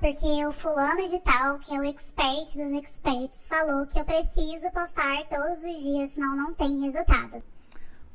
porque o fulano de tal, que é o expert dos experts, falou que eu preciso postar todos os dias, senão não tem resultado.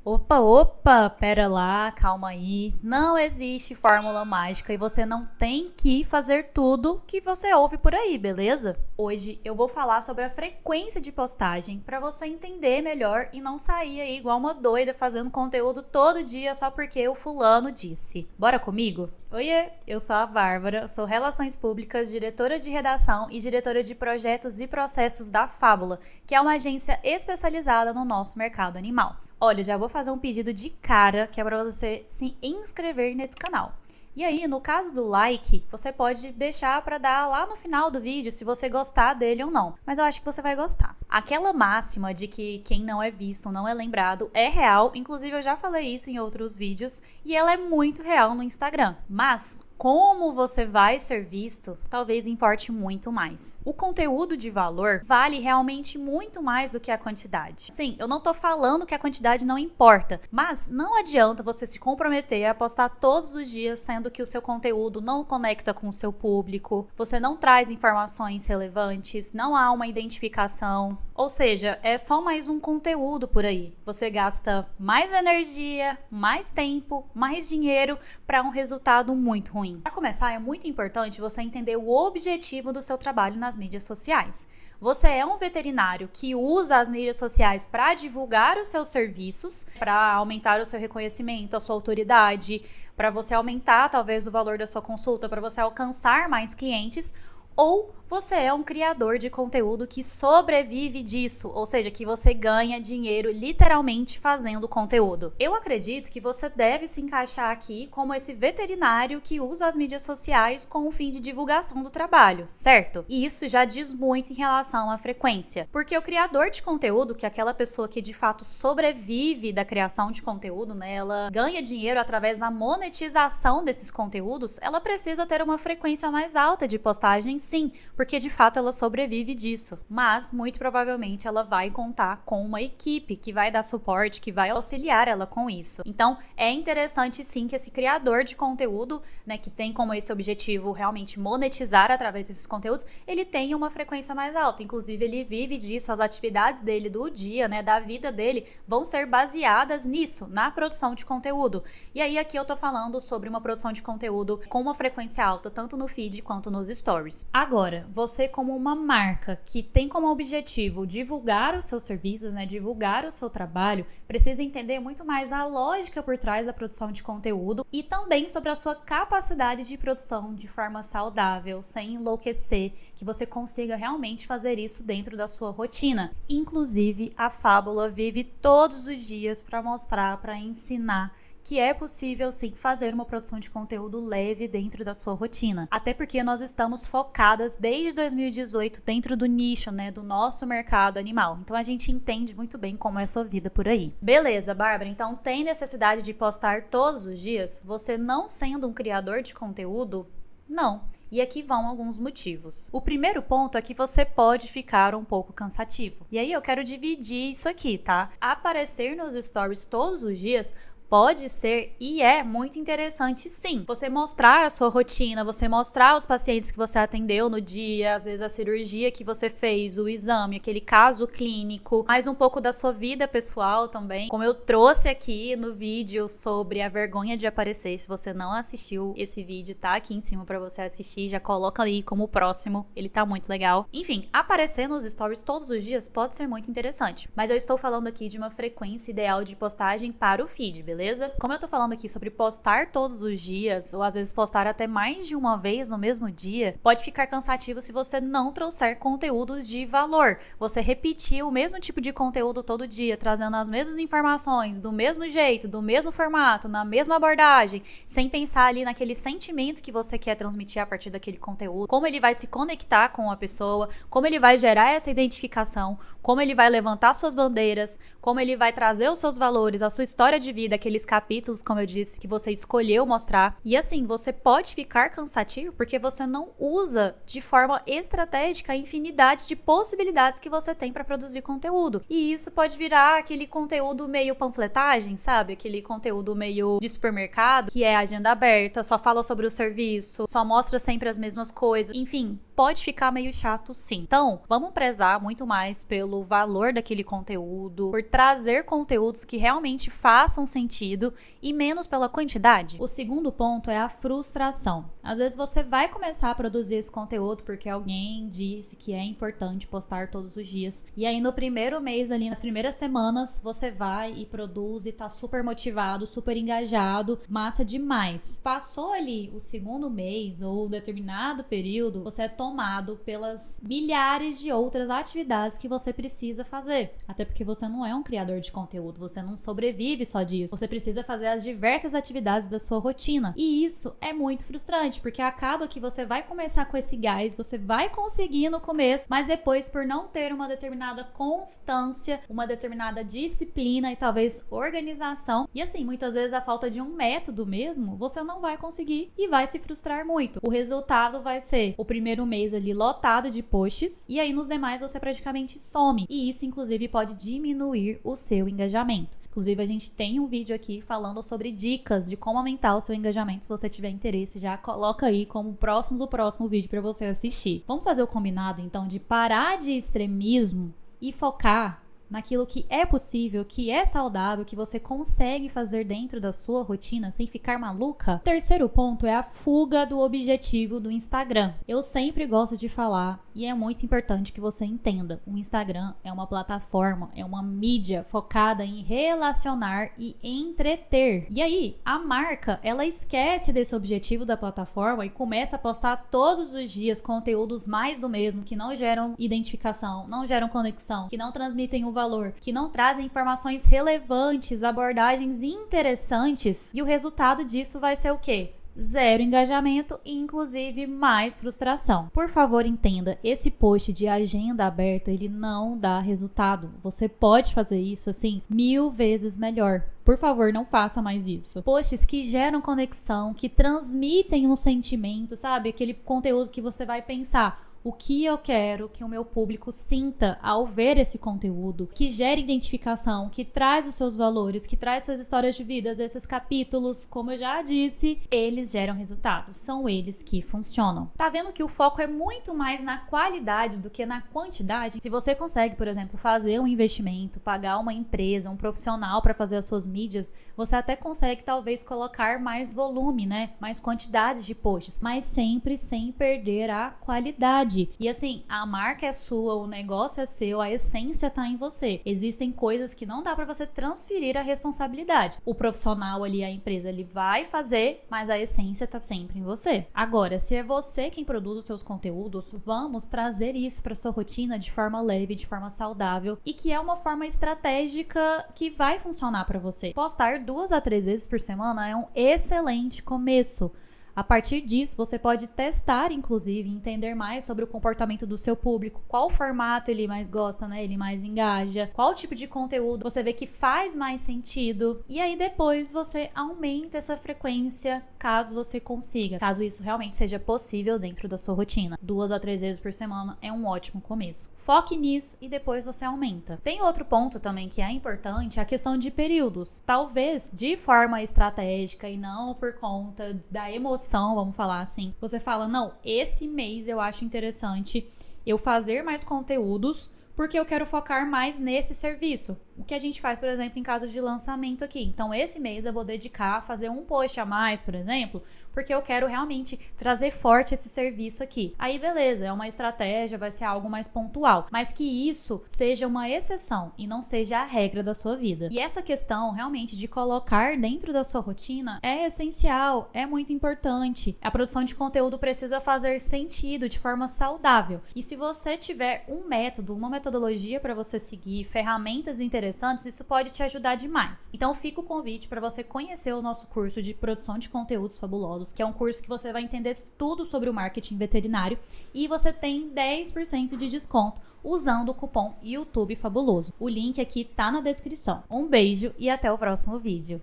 Opa, pera lá, calma aí. Não existe fórmula mágica e você não tem que fazer tudo que você ouve por aí, beleza? Hoje eu vou falar sobre a frequência de postagem para você entender melhor e não sair aí igual uma doida fazendo conteúdo todo dia só porque o fulano disse. Bora comigo? Oiê, eu sou a Bárbara, sou Relações Públicas, diretora de redação e diretora de projetos e processos da Fábula, que é uma agência especializada no nosso mercado animal. Olha, já vou fazer um pedido de cara, que é para você se inscrever nesse canal. E aí, no caso do like, você pode deixar para dar lá no final do vídeo se você gostar dele ou não. Mas eu acho que você vai gostar. Aquela máxima de que quem não é visto não é lembrado é real, inclusive eu já falei isso em outros vídeos, e ela é muito real no Instagram. Mas como você vai ser visto, talvez importe muito mais. O conteúdo de valor vale realmente muito mais do que a quantidade. Sim, eu não tô falando que a quantidade não importa, mas não adianta você se comprometer a postar todos os dias, sendo que o seu conteúdo não conecta com o seu público, você não traz informações relevantes, não há uma identificação. Ou seja, é só mais um conteúdo por aí. Você gasta mais energia, mais tempo, mais dinheiro para um resultado muito ruim. Para começar, é muito importante você entender o objetivo do seu trabalho nas mídias sociais. Você é um veterinário que usa as mídias sociais para divulgar os seus serviços, para aumentar o seu reconhecimento, a sua autoridade, para você aumentar talvez o valor da sua consulta, para você alcançar mais clientes, ou você é um criador de conteúdo que sobrevive disso, ou seja, que você ganha dinheiro literalmente fazendo conteúdo. Eu acredito que você deve se encaixar aqui como esse veterinário que usa as mídias sociais com o fim de divulgação do trabalho, certo? E isso já diz muito em relação à frequência, porque o criador de conteúdo, que é aquela pessoa que de fato sobrevive da criação de conteúdo, né, ela ganha dinheiro através da monetização desses conteúdos, ela precisa ter uma frequência mais alta de postagem, sim, porque de fato ela sobrevive disso. Mas, muito provavelmente, ela vai contar com uma equipe que vai dar suporte, que vai auxiliar ela com isso. Então, é interessante sim que esse criador de conteúdo, né, que tem como esse objetivo realmente monetizar através desses conteúdos, ele tenha uma frequência mais alta. Inclusive, ele vive disso, as atividades dele do dia, né, da vida dele, vão ser baseadas nisso, na produção de conteúdo. E aí, aqui eu tô falando sobre uma produção de conteúdo com uma frequência alta, tanto no feed quanto nos stories. Agora, você como uma marca que tem como objetivo divulgar os seus serviços, né, divulgar o seu trabalho, precisa entender muito mais a lógica por trás da produção de conteúdo e também sobre a sua capacidade de produção de forma saudável, sem enlouquecer, que você consiga realmente fazer isso dentro da sua rotina. Inclusive, a Fábula vive todos os dias para mostrar, para ensinar que é possível sim fazer uma produção de conteúdo leve dentro da sua rotina. Até porque nós estamos focadas desde 2018 dentro do nicho, né, do nosso mercado animal. Então a gente entende muito bem como é a sua vida por aí. Beleza, Bárbara, então tem necessidade de postar todos os dias? Você não sendo um criador de conteúdo? Não. E aqui vão alguns motivos. O primeiro ponto é que você pode ficar um pouco cansativo. E aí eu quero dividir isso aqui, tá? Aparecer nos stories todos os dias pode ser e é muito interessante, sim. Você mostrar a sua rotina, você mostrar os pacientes que você atendeu no dia, às vezes a cirurgia que você fez, o exame, aquele caso clínico, mais um pouco da sua vida pessoal também. Como eu trouxe aqui no vídeo sobre a vergonha de aparecer. Se você não assistiu esse vídeo, tá aqui em cima pra você assistir, já coloca ali como próximo, ele tá muito legal. Enfim, aparecer nos stories todos os dias pode ser muito interessante, mas eu estou falando aqui de uma frequência ideal de postagem para o feed, beleza? Como eu tô falando aqui sobre postar todos os dias, ou às vezes postar até mais de uma vez no mesmo dia, pode ficar cansativo se você não trouxer conteúdos de valor. Você repetir o mesmo tipo de conteúdo todo dia, trazendo as mesmas informações, do mesmo jeito, do mesmo formato, na mesma abordagem, sem pensar ali naquele sentimento que você quer transmitir a partir daquele conteúdo, como ele vai se conectar com a pessoa, como ele vai gerar essa identificação, como ele vai levantar suas bandeiras, como ele vai trazer os seus valores, a sua história de vida, aquele aqueles capítulos, como eu disse, que você escolheu mostrar. E assim, você pode ficar cansativo porque você não usa de forma estratégica a infinidade de possibilidades que você tem para produzir conteúdo. E isso pode virar aquele conteúdo meio panfletagem, sabe? Aquele conteúdo meio de supermercado, que é agenda aberta, só fala sobre o serviço, só mostra sempre as mesmas coisas. Enfim, pode ficar meio chato sim. Então, vamos prezar muito mais pelo valor daquele conteúdo, por trazer conteúdos que realmente façam sentido e menos pela quantidade. O segundo ponto é a frustração. Às vezes você vai começar a produzir esse conteúdo porque alguém disse que é importante postar todos os dias. E aí no primeiro mês ali, nas primeiras semanas, você vai e produz e tá super motivado, super engajado, massa demais. Passou ali o segundo mês ou um determinado período, você é tomado pelas milhares de outras atividades que você precisa fazer. Até porque você não é um criador de conteúdo, você não sobrevive só disso. Você precisa fazer as diversas atividades da sua rotina. E isso é muito frustrante, porque acaba que você vai começar com esse gás, você vai conseguir no começo, mas depois, por não ter uma determinada constância, uma determinada disciplina e talvez organização, e assim, muitas vezes a falta de um método mesmo, você não vai conseguir e vai se frustrar muito. O resultado vai ser o primeiro mês ali lotado de posts, e aí nos demais você praticamente some. E isso, inclusive, pode diminuir o seu engajamento. Inclusive, a gente tem um vídeo aqui falando sobre dicas de como aumentar o seu engajamento. Se você tiver interesse, já coloca aí como próximo do próximo vídeo para você assistir. Vamos fazer o combinado, então, de parar de extremismo e focar naquilo que é possível, que é saudável, que você consegue fazer dentro da sua rotina sem ficar maluca? O terceiro ponto é a fuga do objetivo do Instagram. Eu sempre gosto de falar, e é muito importante que você entenda, o Instagram é uma plataforma, é uma mídia focada em relacionar e entreter. E aí, a marca, ela esquece desse objetivo da plataforma e começa a postar todos os dias conteúdos mais do mesmo, que não geram identificação, não geram conexão, que não transmitem o valor, que não trazem informações relevantes, abordagens interessantes, e o resultado disso vai ser o quê? Zero engajamento e inclusive mais frustração. Por favor, entenda, esse post de agenda aberta, ele não dá resultado. Você pode fazer isso assim 1000 vezes melhor. Por favor, não faça mais isso. Posts que geram conexão, que transmitem um sentimento, sabe? Aquele conteúdo que você vai pensar: o que eu quero que o meu público sinta ao ver esse conteúdo, que gere identificação, que traz os seus valores, que traz suas histórias de vida. Esses capítulos, como eu já disse, eles geram resultados, são eles que funcionam. Tá vendo que o foco é muito mais na qualidade do que na quantidade? Se você consegue, por exemplo, fazer um investimento, pagar uma empresa, um profissional para fazer as suas mídias, você até consegue talvez colocar mais volume, né? Mais quantidade de posts, mas sempre sem perder a qualidade. E assim, a marca é sua, o negócio é seu, a essência tá em você. Existem coisas que não dá pra você transferir a responsabilidade. O profissional ali, a empresa, ele vai fazer, mas a essência tá sempre em você. Agora, se é você quem produz os seus conteúdos, vamos trazer isso pra sua rotina de forma leve, de forma saudável, e que é uma forma estratégica que vai funcionar pra você. Postar 2 a 3 vezes por semana é um excelente começo. A partir disso, você pode testar, inclusive, entender mais sobre o comportamento do seu público, qual formato ele mais gosta, né? Ele mais engaja, qual tipo de conteúdo você vê que faz mais sentido. E aí depois você aumenta essa frequência, caso você consiga, caso isso realmente seja possível dentro da sua rotina. 2 a 3 vezes por semana é um ótimo começo. Foque nisso e depois você aumenta. Tem outro ponto também que é importante, a questão de períodos. Talvez de forma estratégica e não por conta da emoção, vamos falar assim, você fala: não, esse mês eu acho interessante eu fazer mais conteúdos porque eu quero focar mais nesse serviço. O que a gente faz, por exemplo, em casos de lançamento aqui. Então, esse mês eu vou dedicar a fazer um post a mais, por exemplo, porque eu quero realmente trazer forte esse serviço aqui. Aí, beleza, é uma estratégia, vai ser algo mais pontual, mas que isso seja uma exceção e não seja a regra da sua vida. E essa questão, realmente, de colocar dentro da sua rotina é essencial, é muito importante. A produção de conteúdo precisa fazer sentido de forma saudável. E se você tiver um método, uma metodologia para você seguir, ferramentas interessantes, isso pode te ajudar demais. Então fica o convite para você conhecer o nosso curso de produção de conteúdos fabulosos, que é um curso que você vai entender tudo sobre o marketing veterinário e você tem 10% de desconto usando o cupom YouTube Fabuloso. O link aqui tá na descrição. Um beijo e até o próximo vídeo.